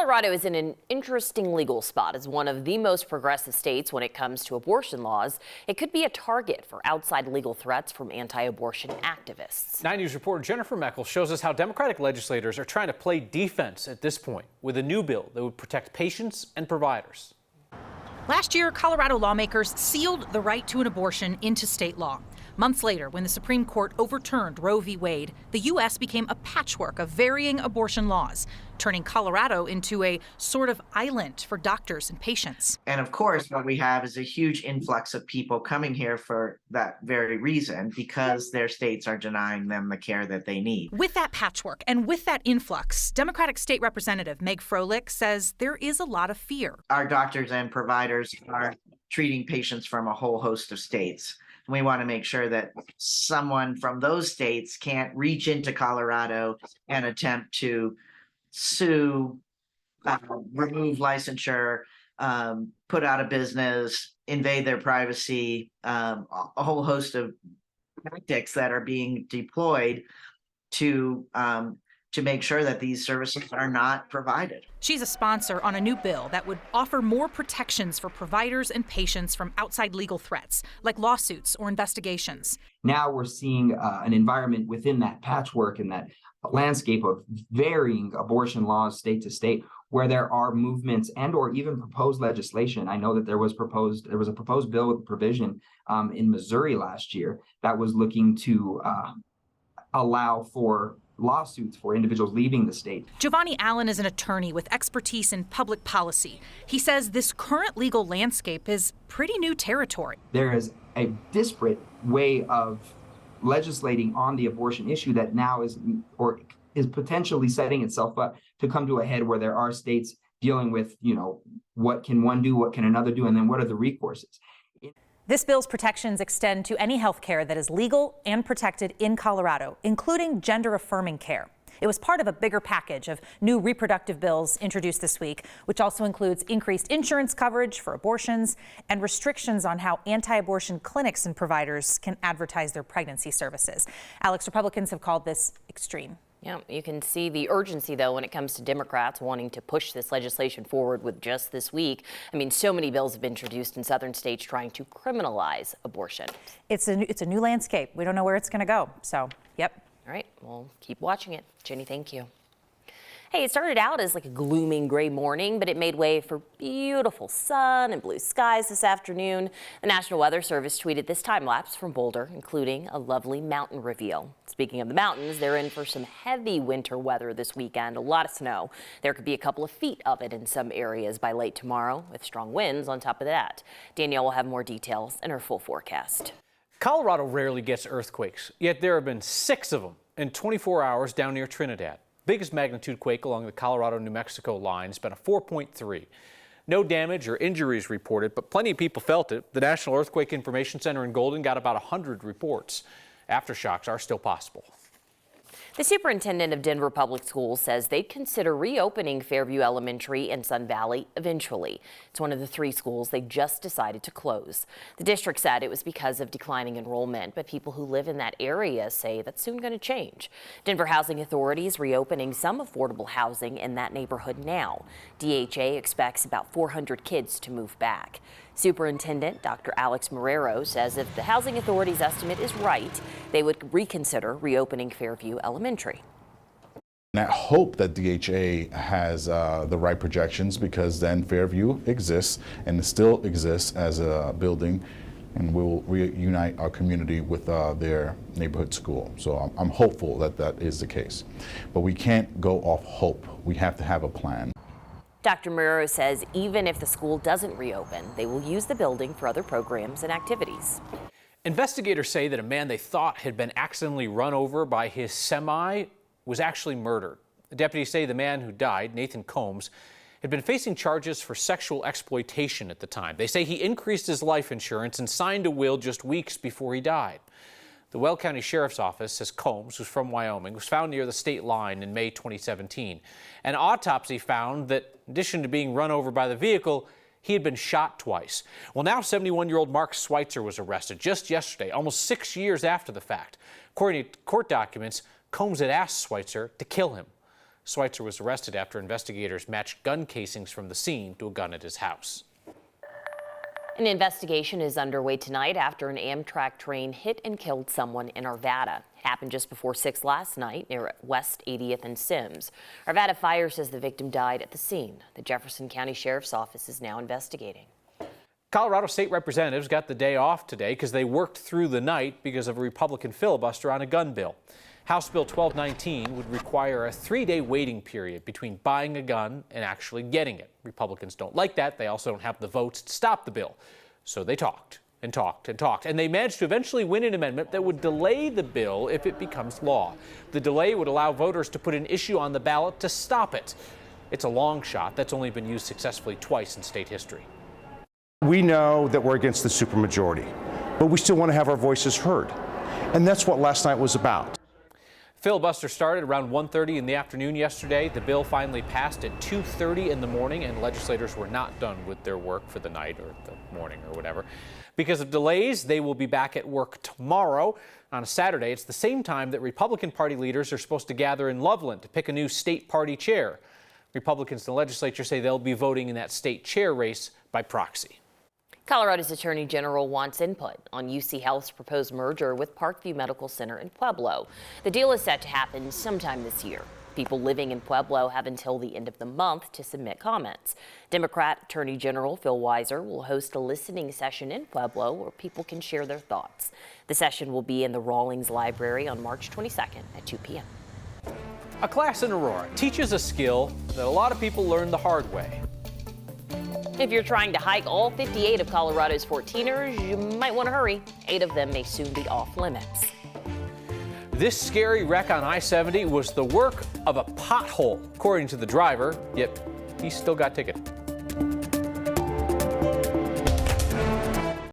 Colorado is in an interesting legal spot. As one of the most progressive states when it comes to abortion laws, it could be a target for outside legal threats from anti-abortion activists. 9 News reporter Jennifer Meckel shows us how Democratic legislators are trying to play defense at this point with a new bill that would protect patients and providers. Last year, Colorado lawmakers sealed the right to an abortion into state law. Months later, when the Supreme Court overturned Roe v. Wade, the U.S. became a patchwork of varying abortion laws, turning Colorado into a sort of island for doctors and patients. And of course, what we have is a huge influx of people coming here for that very reason, because their states are denying them the care that they need. With that patchwork and with that influx, Democratic State Representative Meg Froelich says there is a lot of fear. Our doctors and providers are treating patients from a whole host of states. We want to make sure that someone from those states can't reach into Colorado and attempt to sue, remove licensure, put out of business, invade their privacy, a whole host of tactics that are being deployed to make sure that these services are not provided. She's a sponsor on a new bill that would offer more protections for providers and patients from outside legal threats, like lawsuits or investigations. Now we're seeing an environment within that patchwork and that landscape of varying abortion laws state to state, where there are movements and or even proposed legislation. I know that there was a proposed bill with provision in Missouri last year that was looking to allow for lawsuits for individuals leaving the state. Giovanni Allen is an attorney with expertise in public policy. He says this current legal landscape is pretty new territory. There is a disparate way of legislating on the abortion issue that now is potentially setting itself up to come to a head, where there are states dealing with, what can one do, what can another do, and then what are the recourses. This bill's protections extend to any health care that is legal and protected in Colorado, including gender-affirming care. It was part of a bigger package of new reproductive bills introduced this week, which also includes increased insurance coverage for abortions and restrictions on how anti-abortion clinics and providers can advertise their pregnancy services. Alex, Republicans have called this extreme. Yeah, you can see the urgency, though, when it comes to Democrats wanting to push this legislation forward with just this week. I mean, so many bills have been introduced in southern states trying to criminalize abortion. It's a new landscape. We don't know where it's going to go. So, yep. All right, well, keep watching it. Jenny, thank you. Hey, it started out as like a glooming gray morning, but it made way for beautiful sun and blue skies this afternoon. The National Weather Service tweeted this time lapse from Boulder, including a lovely mountain reveal. Speaking of the mountains, they're in for some heavy winter weather this weekend, a lot of snow. There could be a couple of feet of it in some areas by late tomorrow, with strong winds on top of that. Danielle will have more details in her full forecast. Colorado rarely gets earthquakes, yet there have been 6 of them in 24 hours down near Trinidad. Biggest magnitude quake along the Colorado-New Mexico line has been a 4.3. No damage or injuries reported, but plenty of people felt it. The National Earthquake Information Center in Golden got about 100 reports. Aftershocks are still possible. The superintendent of Denver Public Schools says they'd consider reopening Fairview Elementary in Sun Valley eventually. It's one of the 3 schools they just decided to close. The district said it was because of declining enrollment, but people who live in that area say that's soon going to change. Denver Housing Authority is reopening some affordable housing in that neighborhood now. DHA expects about 400 kids to move back. Superintendent Dr. Alex Marrero says if the Housing Authority's estimate is right, they would reconsider reopening Fairview Elementary. And I hope that DHA has the right projections, because then Fairview exists and still exists as a building, and we'll reunite our community with their neighborhood school. So I'm hopeful that that is the case. But we can't go off hope. We have to have a plan. Dr. Marrero says even if the school doesn't reopen, they will use the building for other programs and activities. Investigators say that a man they thought had been accidentally run over by his semi was actually murdered. The deputies say the man who died, Nathan Combs, had been facing charges for sexual exploitation at the time. They say he increased his life insurance and signed a will just weeks before he died. The Weld County Sheriff's Office says Combs, who's from Wyoming, was found near the state line in May 2017. An autopsy found that, in addition to being run over by the vehicle, he had been shot twice. Well, now 71-year-old Mark Schweitzer was arrested just yesterday, almost 6 years after the fact. According to court documents, Combs had asked Schweitzer to kill him. Schweitzer was arrested after investigators matched gun casings from the scene to a gun at his house. An investigation is underway tonight after an Amtrak train hit and killed someone in Arvada. Happened just before 6 last night near West 80th and Sims. Arvada Fire says the victim died at the scene. The Jefferson County Sheriff's Office is now investigating. Colorado state representatives got the day off today because they worked through the night because of a Republican filibuster on a gun bill. House Bill 1219 would require a 3-day waiting period between buying a gun and actually getting it. Republicans don't like that. They also don't have the votes to stop the bill. So they talked and talked and talked, and they managed to eventually win an amendment that would delay the bill if it becomes law. The delay would allow voters to put an issue on the ballot to stop it. It's a long shot that's only been used successfully twice in state history. We know that we're against the supermajority, but we still want to have our voices heard. And that's what last night was about. Filibuster started around 1:30 in the afternoon yesterday. The bill finally passed at 2:30 in the morning, and legislators were not done with their work for the night or the morning or whatever. Because of delays, they will be back at work tomorrow. On a Saturday, it's the same time that Republican Party leaders are supposed to gather in Loveland to pick a new state party chair. Republicans in the legislature say they'll be voting in that state chair race by proxy. Colorado's Attorney General wants input on UCHealth's proposed merger with Parkview Medical Center in Pueblo. The deal is set to happen sometime this year. People living in Pueblo have until the end of the month to submit comments. Democrat Attorney General Phil Weiser will host a listening session in Pueblo where people can share their thoughts. The session will be in the Rawlings Library on March 22nd at 2 p.m. A class in Aurora teaches a skill that a lot of people learn the hard way. If you're trying to hike all 58 of Colorado's 14ers, you might want to hurry. 8 of them may soon be off limits. This scary wreck on I-70 was the work of a pothole, according to the driver, yet he still got ticketed.